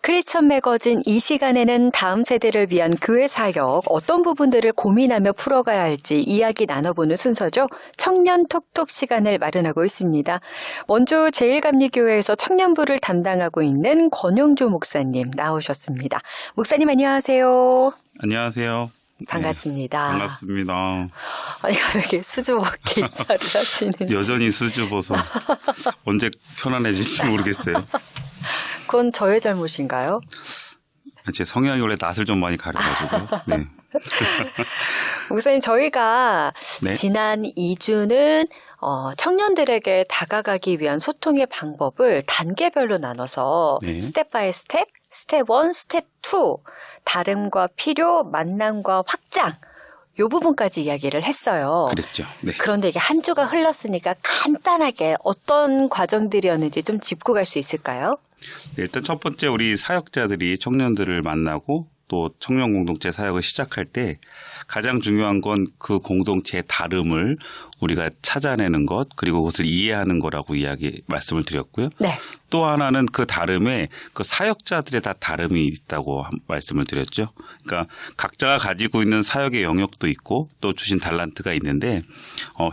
크리스천 매거진 이 시간에는 다음 세대를 위한 교회 사역, 어떤 부분들을 고민하며 풀어가야 할지 이야기 나눠보는 순서죠. 청년 톡톡 시간을 마련하고 있습니다. 원주 제일감리교회에서 청년부를 담당하고 있는 권영조 목사님 나오셨습니다. 목사님 안녕하세요. 안녕하세요. 반갑습니다. 네, 반갑습니다. 아니, 이렇게 수줍게 인사를 하시는. 여전히 수줍어서 언제 편안해질지 모르겠어요. 그건 저의 잘못인가요? 제 성향이 원래 낯을 좀 많이 가려가지고. 네. 목사님, 저희가 네. 지난 2주는 청년들에게 다가가기 위한 소통의 방법을 단계별로 나눠서 네. 스텝 바이 스텝, 스텝 1, 스텝 2, 다름과 필요, 만남과 확장, 요 부분까지 이야기를 했어요. 그랬죠. 네. 그런데 이게 한 주가 흘렀으니까 간단하게 어떤 과정들이었는지 좀 짚고 갈 수 있을까요? 네, 일단 첫 번째 우리 사역자들이 청년들을 만나고 또 청년 공동체 사역을 시작할 때 가장 중요한 건 그 공동체의 다름을 우리가 찾아내는 것, 그리고 그것을 이해하는 거라고 말씀을 드렸고요. 네. 또 하나는 그 다름에 그 사역자들의 다 다름이 있다고 말씀을 드렸죠. 그러니까 각자가 가지고 있는 사역의 영역도 있고 또 주신 달란트가 있는데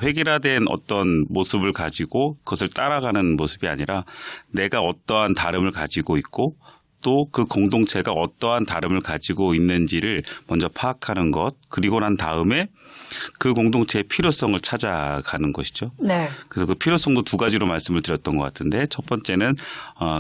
획일화된 어떤 모습을 가지고 그것을 따라가는 모습이 아니라 내가 어떠한 다름을 가지고 있고 또 그 공동체가 어떠한 다름을 가지고 있는지를 먼저 파악하는 것, 그리고 난 다음에 그 공동체의 필요성을 찾아가는 것이죠. 네. 그래서 그 필요성도 두 가지로 말씀을 드렸던 것 같은데, 첫 번째는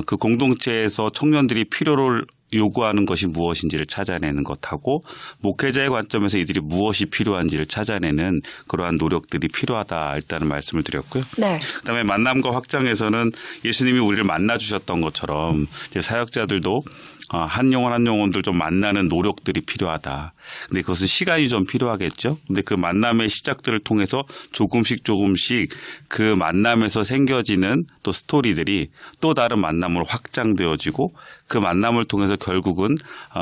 그 공동체에서 청년들이 필요를 요구하는 것이 무엇인지를 찾아내는 것하고, 목회자의 관점에서 이들이 무엇이 필요한지를 찾아내는 그러한 노력들이 필요하다 일단은 말씀을 드렸고요. 네. 그다음에 만남과 확장에서는 예수님이 우리를 만나 주셨던 것처럼 이제 사역자들도 한 영혼 한 영혼들 좀 만나는 노력들이 필요하다. 근데 그것은 시간이 좀 필요하겠죠. 근데 그 만남의 시작들을 통해서 조금씩 그 만남에서 생겨지는 또 스토리들이 또 다른 만남으로 확장되어지고 그 만남을 통해서 결국은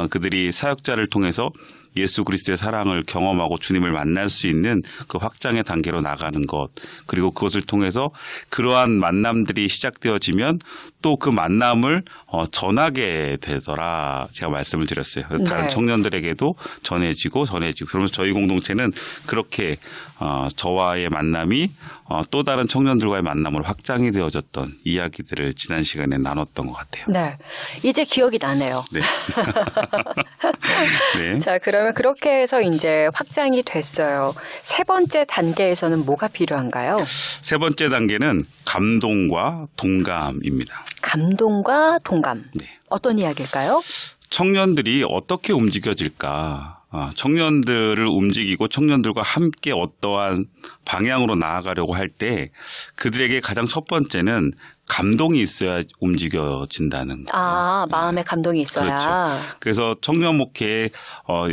그들이 사역자를 통해서 예수 그리스도의 사랑을 경험하고 주님을 만날 수 있는 그 확장의 단계로 나가는 것, 그리고 그것을 통해서 그러한 만남들이 시작되어지면 또 그 만남을 전하게 되더라 제가 말씀을 드렸어요. 그래서 네. 다른 청년들에게도 전해지고 그러면서 저희 공동체는 그렇게 저와의 만남이 또 다른 청년들과의 만남으로 확장이 되어졌던 이야기들을 지난 시간에 나눴던 것 같아요. 네. 이제 기억이 나네요. 네. 네. 자, 그러면 그렇게 해서 이제 확장이 됐어요. 세 번째 단계에서는 뭐가 필요한가요? 세 번째 단계는 감동과 동감입니다. 감동과 동감. 네. 어떤 이야기일까요? 청년들이 어떻게 움직여질까? 청년들을 움직이고 청년들과 함께 어떠한 방향으로 나아가려고 할 때 그들에게 가장 첫 번째는 감동이 있어야 움직여진다는 거예요. 마음에 감동이 있어야. 그렇죠. 그래서 청년 목회에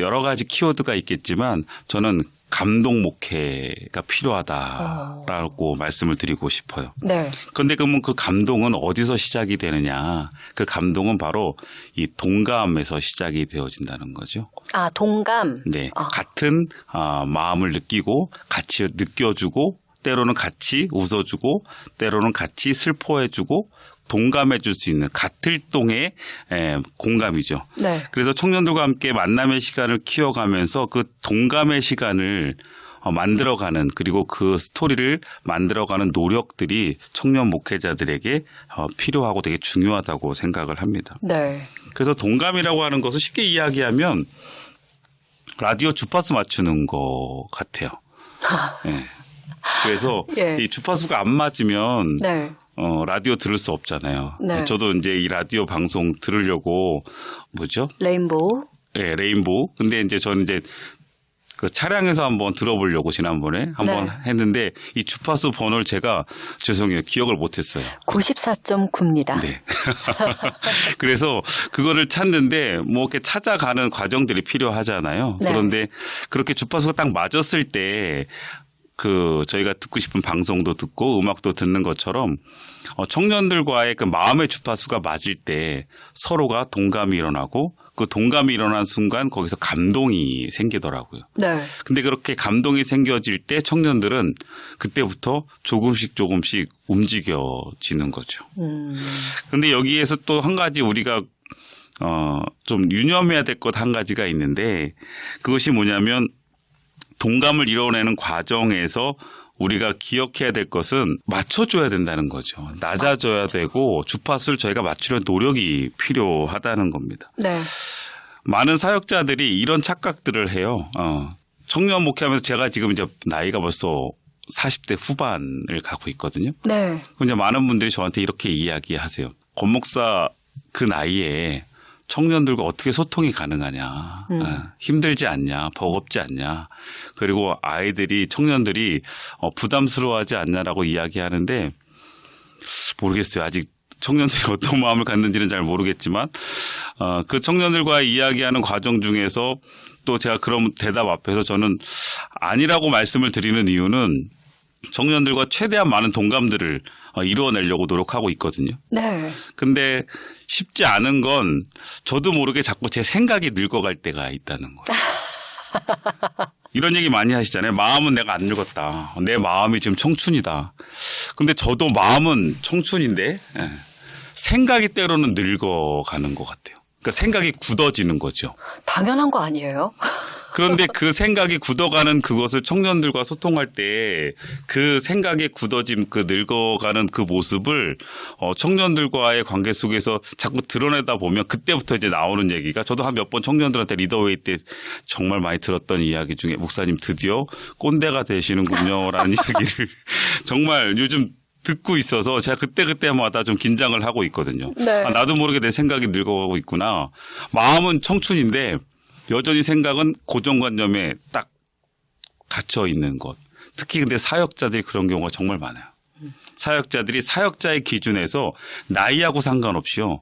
여러 가지 키워드가 있겠지만 저는 감동 목회가 필요하다라고 말씀을 드리고 싶어요. 네. 그런데 그러면 그 감동은 어디서 시작이 되느냐? 그 감동은 바로 이 동감에서 시작이 되어진다는 거죠. 동감. 네, 같은 마음을 느끼고 같이 느껴주고 때로는 같이 웃어주고 때로는 같이 슬퍼해주고 동감해 줄 수 있는 같을동의 공감이죠. 네. 그래서 청년들과 함께 만남의 시간을 키워가면서 그 동감의 시간을 만들어가는, 그리고 그 스토리를 만들어가는 노력들이 청년 목회자들에게 필요하고 되게 중요하다고 생각을 합니다. 네. 그래서 동감이라고 하는 것을 쉽게 이야기하면 라디오 주파수 맞추는 것 같아요. 네. 그래서 예. 이 주파수가 안 맞으면 네. 라디오 들을 수 없잖아요. 네. 저도 이제 이 라디오 방송 들으려고 레인보우. 네, 레인보우. 근데 이제 저는 이제 그 차량에서 한번 들어보려고 지난번에 한번 했는데 이 주파수 번호를 제가 죄송해요. 기억을 못했어요. 94.9입니다. 네. 그래서 그거를 찾는데 뭐 이렇게 찾아가는 과정들이 필요하잖아요. 네. 그런데 그렇게 주파수가 딱 맞았을 때 저희가 듣고 싶은 방송도 듣고 음악도 듣는 것처럼 청년들과의 그 마음의 주파수가 맞을 때 서로가 동감이 일어나고 그 동감이 일어난 순간 거기서 감동이 생기더라고요. 네. 근데 그렇게 감동이 생겨질 때 청년들은 그때부터 조금씩 움직여지는 거죠. 그런데 여기에서 또 한 가지 우리가 좀 유념해야 될 것 한 가지가 있는데 그것이 뭐냐면 동감을 이뤄내는 과정에서 우리가 기억해야 될 것은 맞춰줘야 된다는 거죠. 낮아져야 되고 주파수를 저희가 맞추려는 노력이 필요하다는 겁니다. 네. 많은 사역자들이 이런 착각들을 해요. 청년 목회하면서 제가 지금 이제 나이가 벌써 40대 후반을 가고 있거든요. 네. 이제 많은 분들이 저한테 이렇게 이야기하세요. 권 목사 그 나이에 청년들과 어떻게 소통이 가능하냐. 힘들지 않냐. 버겁지 않냐. 그리고 아이들이 청년들이 부담스러워하지 않냐라고 이야기하는데 모르겠어요. 아직 청년들이 어떤 마음을 갖는지는 잘 모르겠지만 그 청년들과 이야기하는 과정 중에서 또 제가 그런 대답 앞에서 저는 아니라고 말씀을 드리는 이유는 청년들과 최대한 많은 동감들을 이루어내려고 노력하고 있거든요. 네. 근데 쉽지 않은 건 저도 모르게 자꾸 제 생각이 늙어갈 때가 있다는 거예요. 이런 얘기 많이 하시잖아요. 마음은 내가 안 늙었다. 내 마음이 지금 청춘이다. 근데 저도 마음은 청춘인데 생각이 때로는 늙어가는 것 같아요. 그러니까 생각이 굳어지는 거죠. 당연한 거 아니에요? 그런데 그 생각이 굳어가는 그것을 청년들과 소통할 때 그 생각이 굳어짐, 그 늙어가는 그 모습을 청년들과의 관계 속에서 자꾸 드러내다 보면 그때부터 이제 나오는 얘기가 저도 한 몇 번 청년들한테 리더웨이 때 정말 많이 들었던 이야기 중에 목사님 드디어 꼰대가 되시는군요라는 이야기를 정말 요즘 듣고 있어서 제가 그때마다 좀 긴장을 하고 있거든요. 네. 나도 모르게 내 생각이 늙어가고 있구나. 마음은 청춘인데 여전히 생각은 고정관념에 딱 갇혀 있는 것. 특히 근데 사역자들이 그런 경우가 정말 많아요. 사역자들이 사역자의 기준에서 나이하고 상관없이요.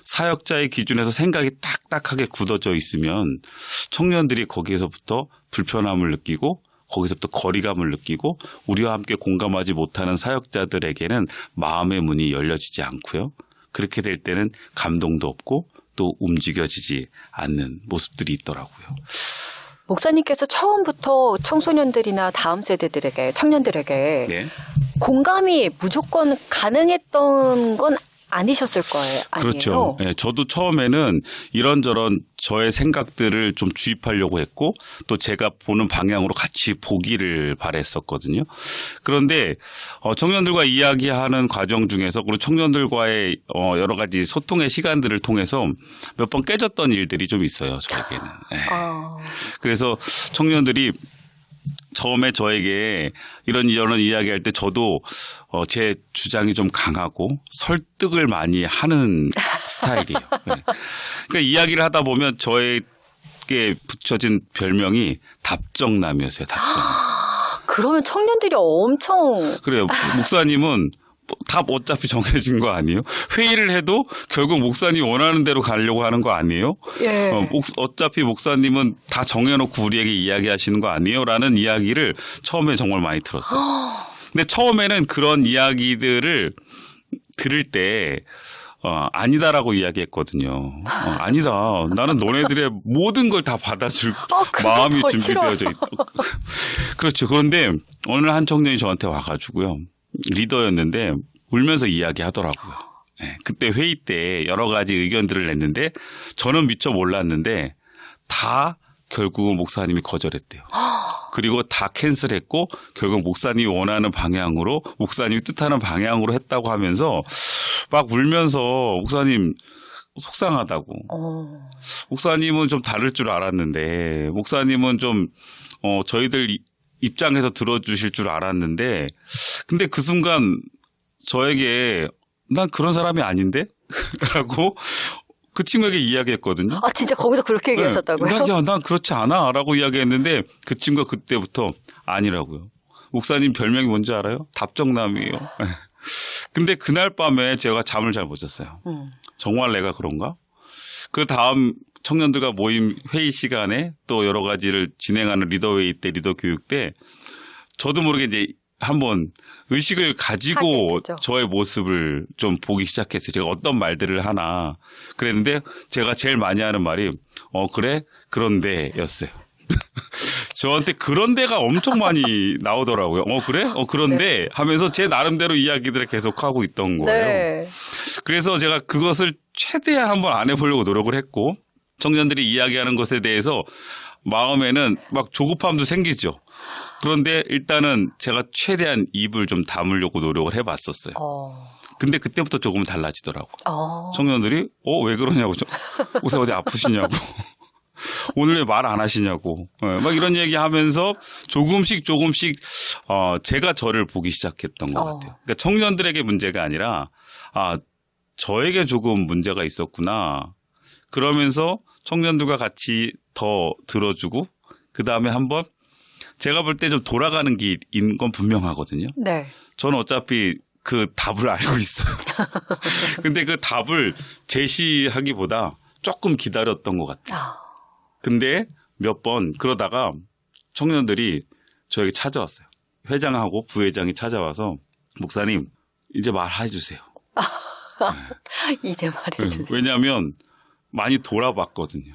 사역자의 기준에서 생각이 딱딱하게 굳어져 있으면 청년들이 거기에서부터 불편함을 느끼고 거기서부터 거리감을 느끼고 우리와 함께 공감하지 못하는 사역자들에게는 마음의 문이 열려지지 않고요. 그렇게 될 때는 감동도 없고 또 움직여지지 않는 모습들이 있더라고요. 목사님께서 처음부터 청소년들이나 다음 세대들에게, 청년들에게 네. 공감이 무조건 가능했던 건 아니셨을 거예요. 아니에요? 그렇죠. 네, 저도 처음에는 이런저런 저의 생각들을 좀 주입하려고 했고 또 제가 보는 방향으로 같이 보기를 바랬었거든요. 그런데 청년들과 이야기하는 과정 중에서 그리고 청년들과의 여러 가지 소통의 시간들을 통해서 몇 번 깨졌던 일들이 좀 있어요. 저에게는. 네. 그래서 청년들이 처음에 저에게 이런 이야기할 때 저도 제 주장이 좀 강하고 설득을 많이 하는 스타일이에요. 네. 그러니까 이야기를 하다 보면 저에게 붙여진 별명이 답정남이었어요. 답정남. 그러면 청년들이 엄청 그래요. 목사님은 답 어차피 정해진 거 아니에요? 회의를 해도 결국 목사님이 원하는 대로 가려고 하는 거 아니에요? 예. 어차피 목사님은 다 정해놓고 우리에게 이야기하시는 거 아니에요? 라는 이야기를 처음에 정말 많이 들었어요. 근데 처음에는 그런 이야기들을 들을 때 아니다라고 이야기했거든요. 아니다. 나는 너네들의 모든 걸 다 받아줄 마음이 준비되어져 있다. 그렇죠. 그런데 어느 한 청년이 저한테 와가지고요. 리더였는데 울면서 이야기하더라고요. 네, 그때 회의 때 여러 가지 의견들을 냈는데 저는 미처 몰랐는데 다 결국은 목사님이 거절했대요. 그리고 다 캔슬했고 결국 목사님이 원하는 방향으로 목사님이 뜻하는 방향으로 했다고 하면서 막 울면서 목사님 속상하다고. 목사님은 좀 다를 줄 알았는데 목사님은 좀 저희들 입장에서 들어주실 줄 알았는데 근데 그 순간 저에게 난 그런 사람이 아닌데? 라고 그 친구에게 이야기했거든요. 아 진짜 거기서 그렇게 얘기하셨다고요? 네. 난 그렇지 않아 라고 이야기했는데 그 친구가 그때부터 아니라고요. 목사님 별명이 뭔지 알아요? 답정남이에요. 근데 그날 밤에 제가 잠을 잘 못 잤어요. 정말 내가 그런가? 그 다음 청년들과 모임 회의 시간에 또 여러 가지를 진행하는 리더회의 때, 리더 교육 때 저도 모르게 이제 한번 의식을 가지고 저의 모습을 좀 보기 시작했어요. 제가 어떤 말들을 하나 그랬는데 제가 제일 많이 하는 말이 그래? 그런데 였어요. 저한테 그런 데가 엄청 많이 나오더라고요. 그래? 그런데 하면서 제 나름대로 이야기들을 계속 하고 있던 거예요. 네. 그래서 제가 그것을 최대한 한번 안 해보려고 노력을 했고 청년들이 이야기하는 것에 대해서 마음에는 막 조급함도 생기죠. 그런데 일단은 제가 최대한 입을 좀 다물려고 노력을 해봤었어요. 근데 그때부터 조금 달라지더라고. 청년들이 왜 그러냐고. 혹시 어디 아프시냐고. 오늘 왜 말 안 하시냐고. 막 이런 얘기하면서 조금씩 제가 저를 보기 시작했던 것 같아요. 그러니까 청년들에게 문제가 아니라 저에게 조금 문제가 있었구나. 그러면서 청년들과 같이 더 들어주고 그다음에 한번 제가 볼 때 좀 돌아가는 길인 건 분명하거든요. 네. 저는 어차피 그 답을 알고 있어요. 근데 그 답을 제시하기보다 조금 기다렸던 것 같아요. 근데 몇 번 그러다가 청년들이 저에게 찾아왔어요. 회장하고 부회장이 찾아와서 목사님 이제 말해 주세요. 네. 이제 말해주세요. 왜냐하면 많이 돌아봤거든요.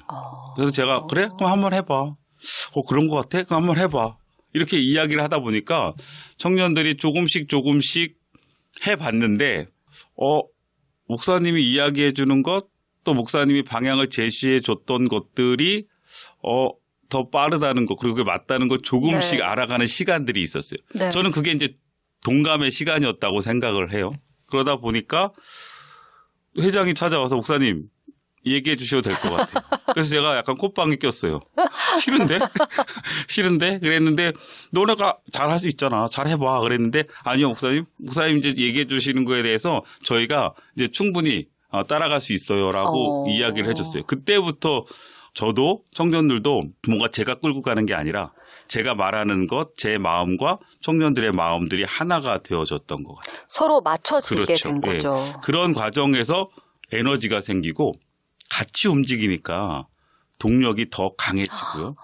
그래서 제가 그래? 그럼 한번 해봐. 그런 것 같아? 그럼 한번 해봐. 이렇게 이야기를 하다 보니까 청년들이 조금씩 해봤는데 목사님이 이야기해 주는 것 또 목사님이 방향을 제시해 줬던 것들이 더 빠르다는 거 그리고 그게 맞다는 걸 조금씩 알아가는 시간들이 있었어요. 네. 저는 그게 이제 동감의 시간이었다고 생각을 해요. 그러다 보니까 회장이 찾아와서 목사님 얘기해 주셔도 될 것 같아요. 그래서 제가 약간 콧방귀 꼈어요. 싫은데? 싫은데? 그랬는데 너네가 잘할 수 있잖아. 잘해봐. 그랬는데 아니요 목사님. 목사님 이제 얘기해 주시는 거에 대해서 저희가 이제 충분히 따라갈 수 있어요라고 이야기를 해줬어요. 그때부터 저도 청년들도 뭔가 제가 끌고 가는 게 아니라 제가 말하는 것, 제 마음과 청년들의 마음들이 하나가 되어졌던 것 같아요. 서로 맞춰지게 그렇죠. 된 거죠. 네. 그런 과정에서 에너지가 생기고 같이 움직이니까 동력이 더 강해지고요.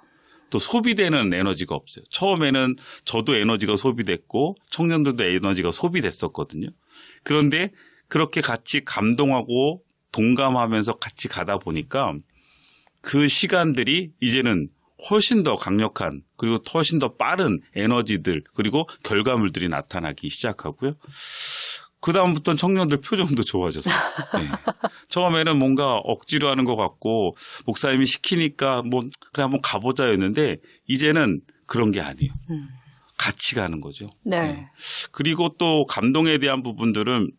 또 소비되는 에너지가 없어요. 처음에는 저도 에너지가 소비됐고 청년들도 에너지가 소비됐었거든요. 그런데 그렇게 같이 감동하고 동감하면서 같이 가다 보니까 그 시간들이 이제는 훨씬 더 강력한 그리고 훨씬 더 빠른 에너지들 그리고 결과물들이 나타나기 시작하고요. 그다음부터는 청년들 표정도 좋아졌어요. 네. 처음에는 뭔가 억지로 하는 것 같고 목사님이 시키니까 그래 한번 가보자였는데 이제는 그런 게 아니에요. 같이 가는 거죠. 네. 네. 그리고 또 감동에 대한 부분들은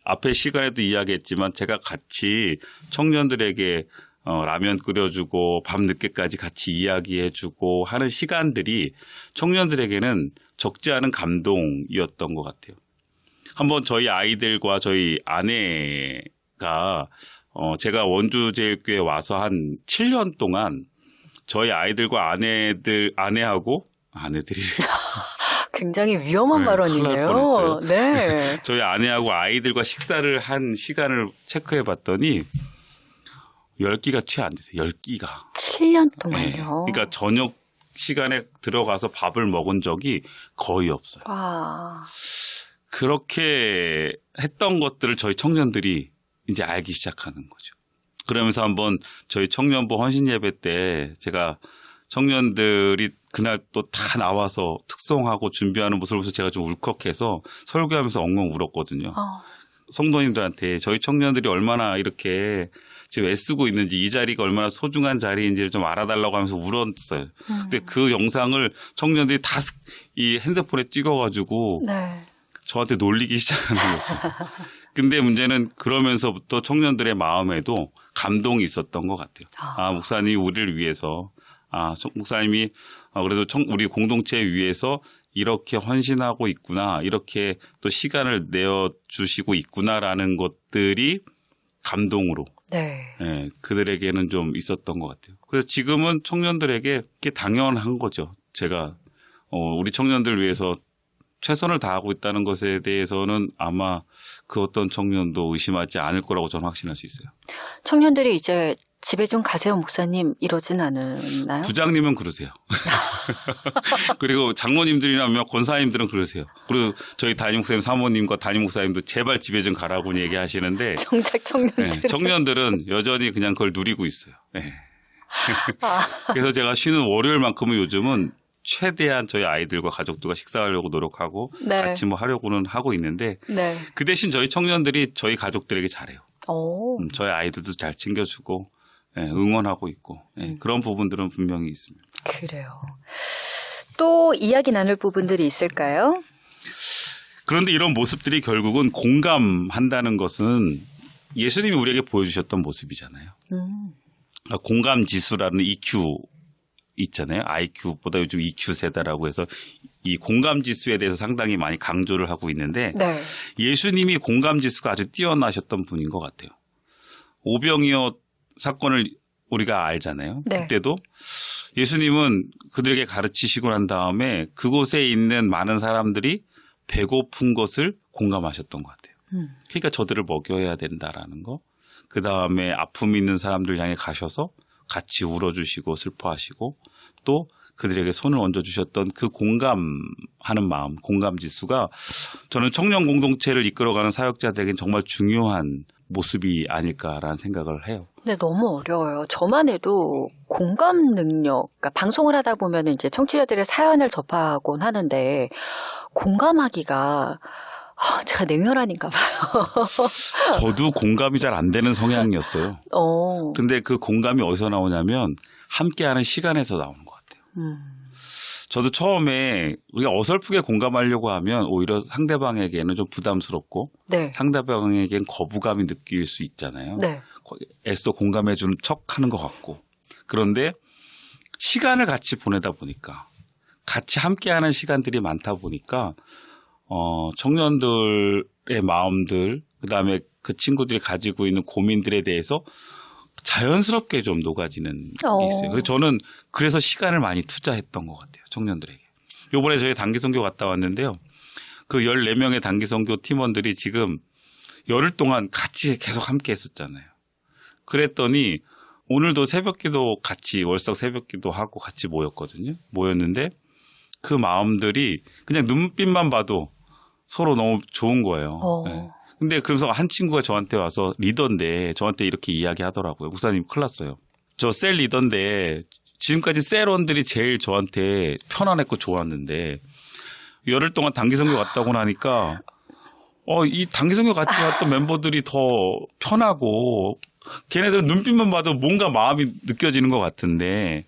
앞에 시간에도 이야기했지만 제가 같이 청년들에게 라면 끓여주고 밤 늦게까지 같이 이야기해주고 하는 시간들이 청년들에게는 적지 않은 감동이었던 것 같아요. 한번 저희 아이들과 저희 아내가 제가 원주제일교회에 와서 한 7년 동안 저희 아이들과 아내하고 아내들이 굉장히 위험한 큰일 날 발언이네요. 뻔했어요. 네. 저희 아내하고 아이들과 식사를 한 시간을 체크해 봤더니 10끼가 채 안 됐어요. 10끼가. 7년 네. 동안요. 그러니까 저녁 시간에 들어가서 밥을 먹은 적이 거의 없어요. 그렇게 했던 것들을 저희 청년들이 이제 알기 시작하는 거죠. 그러면서 한번 저희 청년부 헌신 예배 때 제가 청년들이 그날 또 다 나와서 특송하고 준비하는 모습을 보면서 제가 좀 울컥해서 설교하면서 엉엉 울었거든요. 성도님들한테 저희 청년들이 얼마나 이렇게 지금 애쓰고 있는지 이 자리가 얼마나 소중한 자리인지를 좀 알아달라고 하면서 울었어요. 근데 그 영상을 청년들이 다 이 핸드폰에 찍어가지고 저한테 놀리기 시작하는 거죠. 근데 문제는 그러면서부터 청년들의 마음에도 감동이 있었던 것 같아요. 목사님이 우리를 위해서 목사님이 그래도 우리 공동체 위해서 이렇게 헌신하고 있구나, 이렇게 또 시간을 내어주시고 있구나라는 것들이 감동으로 그들에게는 좀 있었던 것 같아요. 그래서 지금은 청년들에게 그게 당연한 거죠. 제가 우리 청년들 위해서 최선을 다하고 있다는 것에 대해서는 아마 그 어떤 청년도 의심하지 않을 거라고 저는 확신할 수 있어요. 청년들이 이제 집에 좀 가세요, 목사님, 이러진 않나요? 부장님은 그러세요. 그리고 장로님들이나 권사님들은 그러세요. 그리고 저희 담임 목사님, 사모님과 담임 목사님도 제발 집에 좀 가라고 얘기하시는데 정작 청년들은. 청년들은 여전히 그냥 그걸 누리고 있어요. 네. 그래서 제가 쉬는 월요일만큼은 요즘은 최대한 저희 아이들과 가족들과 식사하려고 노력하고 네. 같이 뭐 하려고는 하고 있는데 네. 그 대신 저희 청년들이 저희 가족들에게 잘해요. 오. 저희 아이들도 잘 챙겨주고 응원하고 있고 그런 부분들은 분명히 있습니다. 그래요. 또 이야기 나눌 부분들이 있을까요? 그런데 이런 모습들이 결국은 공감한다는 것은 예수님이 우리에게 보여주셨던 모습이잖아요. 공감 지수라는 EQ 있잖아요. IQ보다 요즘 EQ 세대라고 해서 이 공감 지수에 대해서 상당히 많이 강조를 하고 있는데 네. 예수님이 공감 지수가 아주 뛰어나셨던 분인 것 같아요. 오병이어 사건을 우리가 알잖아요. 네. 그때도 예수님은 그들에게 가르치시고 난 다음에 그곳에 있는 많은 사람들이 배고픈 것을 공감하셨던 것 같아요. 그러니까 저들을 먹여야 된다라는 거. 그다음에 아픔 있는 사람들 향해 가셔서 같이 울어주시고 슬퍼하시고 또 그들에게 손을 얹어주셨던 그 공감하는 마음, 공감 지수가 저는 청년 공동체를 이끌어가는 사역자들에게는 정말 중요한 모습이 아닐까라는 생각을 해요. 네, 너무 어려워요. 저만 해도 공감 능력, 그러니까 방송을 하다 보면 이제 청취자들의 사연을 접하곤 하는데 공감하기가 제가 냉혈한인가 봐요. 저도 공감이 잘 안 되는 성향이었어요. 근데 그 공감이 어디서 나오냐면 함께하는 시간에서 나오는 것 같아요. 저도 처음에 우리가 어설프게 공감하려고 하면 오히려 상대방에게는 좀 부담스럽고 네. 상대방에게는 거부감이 느낄 수 있잖아요. 네. 애써 공감해 주는 척하는 것 같고. 그런데 시간을 같이 보내다 보니까 같이 함께하는 시간들이 많다 보니까 청년들의 마음들 그다음에 그 친구들이 가지고 있는 고민들에 대해서 자연스럽게 좀 녹아지는 게 있어요. 그래서 저는 그래서 시간을 많이 투자했던 것 같아요. 청년들에게. 이번에 저희 단기선교 갔다 왔는데요. 그 14명의 단기선교 팀원들이 지금 열흘 동안 같이 계속 함께 했었잖아요. 그랬더니 오늘도 새벽기도 같이 월석 새벽기도 하고 같이 모였는데 그 마음들이 그냥 눈빛만 봐도 서로 너무 좋은 거예요. 네. 근데 그러면서 한 친구가 저한테 와서 리더인데 저한테 이렇게 이야기하더라고요. 목사님 큰일 났어요. 저 셀 리더인데 지금까지 셀원들이 제일 저한테 편안했고 좋았는데 열흘 동안 단기선교 갔다고 나니까 이 단기선교 같이 갔던 멤버들이 더 편하고 걔네들은 눈빛만 봐도 뭔가 마음이 느껴지는 것 같은데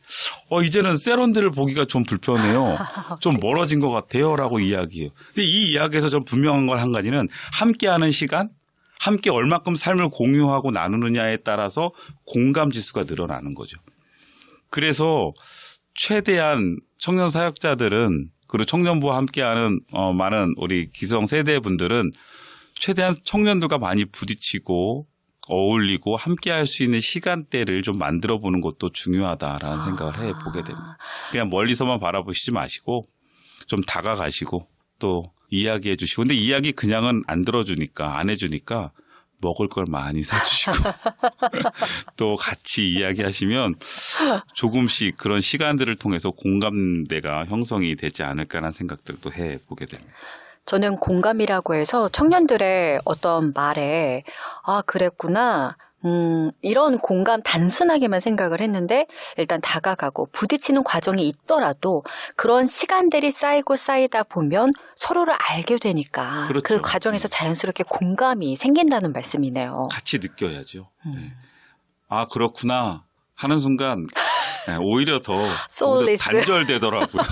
이제는 셀원들을 보기가 좀 불편해요. 좀 멀어진 것 같아요. 라고 이야기해요. 근데 이 이야기에서 좀 분명한 걸 한 가지는 함께하는 시간, 함께 얼마큼 삶을 공유하고 나누느냐에 따라서 공감 지수가 늘어나는 거죠. 그래서 최대한 청년 사역자들은 그리고 청년부와 함께하는 많은 우리 기성 세대분들은 최대한 청년들과 많이 부딪히고 어울리고 함께할 수 있는 시간대를 좀 만들어 보는 것도 중요하다라는 생각을 해보게 됩니다. 그냥 멀리서만 바라보시지 마시고 좀 다가가시고 또 이야기해 주시고 근데 이야기 그냥은 안 들어주니까 안 해주니까 먹을 걸 많이 사주시고 또 같이 이야기하시면 조금씩 그런 시간들을 통해서 공감대가 형성이 되지 않을까라는 생각들도 해보게 됩니다. 저는 공감이라고 해서 청년들의 어떤 말에 그랬구나. 이런 공감 단순하게만 생각을 했는데 일단 다가가고 부딪히는 과정이 있더라도 그런 시간들이 쌓이고 쌓이다 보면 서로를 알게 되니까 그렇죠. 그 과정에서 자연스럽게 공감이 생긴다는 말씀이네요. 같이 느껴야죠. 네. 그렇구나 하는 순간 오히려 더 단절되더라고요.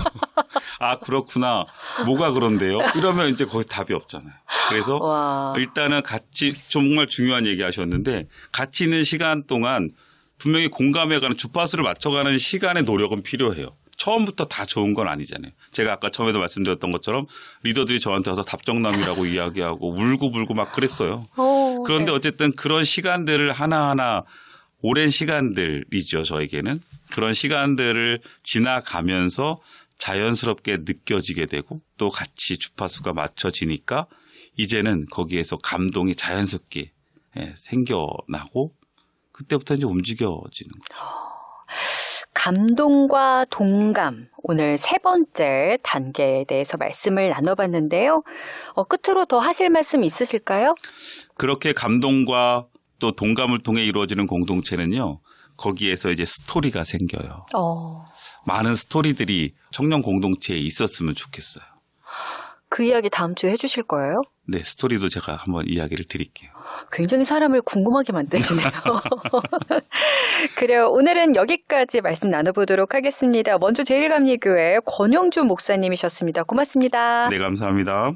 그렇구나. 뭐가 그런데요? 이러면 이제 거기서 답이 없잖아요. 그래서 일단은 같이 정말 중요한 얘기 하셨는데 같이 있는 시간 동안 분명히 공감해가는 주파수를 맞춰가는 시간의 노력은 필요해요. 처음부터 다 좋은 건 아니잖아요. 제가 아까 처음에도 말씀드렸던 것처럼 리더들이 저한테 와서 답정남이라고 이야기하고 울고불고 막 그랬어요. 그런데 어쨌든 그런 시간들을 하나하나 오랜 시간들이죠. 저에게는. 그런 시간들을 지나가면서 자연스럽게 느껴지게 되고 또 같이 주파수가 맞춰지니까 이제는 거기에서 감동이 자연스럽게 생겨나고 그때부터 이제 움직여지는 거죠. 감동과 동감, 오늘 세 번째 단계에 대해서 말씀을 나눠봤는데요. 끝으로 더 하실 말씀 있으실까요? 그렇게 감동과 또 동감을 통해 이루어지는 공동체는요. 거기에서 이제 스토리가 생겨요. 어. 많은 스토리들이 청년 공동체에 있었으면 좋겠어요. 그 이야기 다음 주에 해주실 거예요? 네, 스토리도 제가 한번 이야기를 드릴게요. 굉장히 사람을 궁금하게 만드시네요. 그래요. 오늘은 여기까지 말씀 나눠보도록 하겠습니다. 먼저 제일감리교회 권영주 목사님이셨습니다. 고맙습니다. 네, 감사합니다.